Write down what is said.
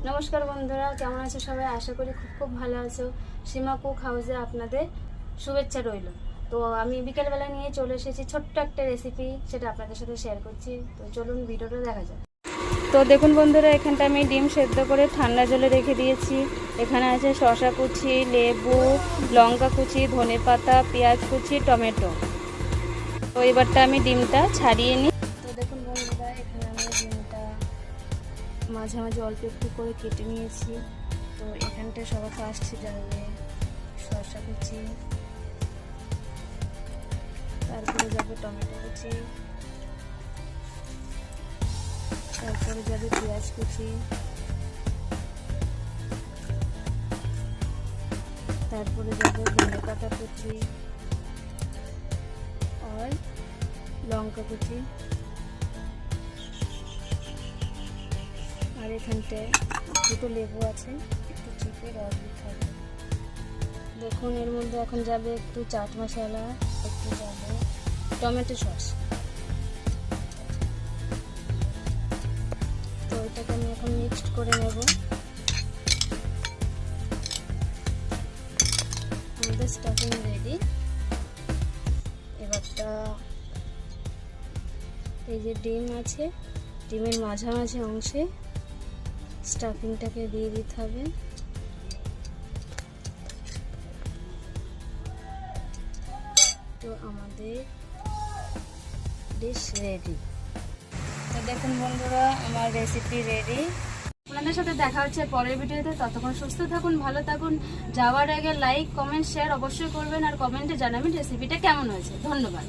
নমস্কার বন্ধুরা, কেমন আছো সবাই? আশা করি খুব ভালো আছো। সীমা কুক হাউসে আপনাদের শুভেচ্ছা রইল। তো আমি বিকেলবেলা নিয়ে চলে এসেছি ছোট্ট একটা রেসিপি, সেটা আপনাদের সাথে শেয়ার করছি। তো চলুন ভিডিওটা দেখা যাক। তো দেখুন বন্ধুরা, এখানটা আমি ডিম সেদ্ধ করে ঠান্ডা জলে রেখে দিয়েছি। এখানে আছে শসা কুচি, লেবু, লঙ্কা কুচি, ধনেপাতা, পেঁয়াজ কুচি, টমেটো। তো এবারটা আমি ডিমটা ছাড়িয়ে নিই। তো দেখুন বন্ধুরা, এখানে আমি ডিমটা মাঝামাঝি অল্প একটু করে কেটে নিয়েছি। তো এখানটা সবার ফার্স্ট যাবে শসা কুচি, তারপরে যাবে টমেটো কুচি, তারপরে যাবে পেঁয়াজ কুচি, তারপরে যাবে ধনেপাতা কুচি আর লঙ্কা কুচি। আর এখানটায় দুটো লেবু আছে, একটু চিপে রস দিতে হবে। দেখুন এর মধ্যে এখন যাবে একটু চাট মশলা, একটু যাবে টমেটো সস। তো এটাকে আমি এখন মিক্সড করে নেব। আমাদের স্টাফিং রেডি। এবারটা এই যে ডিম আছে, ডিমের মাঝামাঝি অংশে স্টাফিংটাকে দিয়ে দিতে হবে। তো আমাদের ডিশ রেডি। তো দেখুন বন্ধুরা, আমার রেসিপি রেডি। আপনাদের সাথে দেখা হচ্ছে পরের ভিডিওতে। ততক্ষণ সুস্থ থাকুন, ভালো থাকুন। যাওয়ার আগে লাইক, কমেন্ট, শেয়ার অবশ্যই করবেন, আর কমেন্টে জানাবেন রেসিপিটা কেমন হয়েছে। ধন্যবাদ।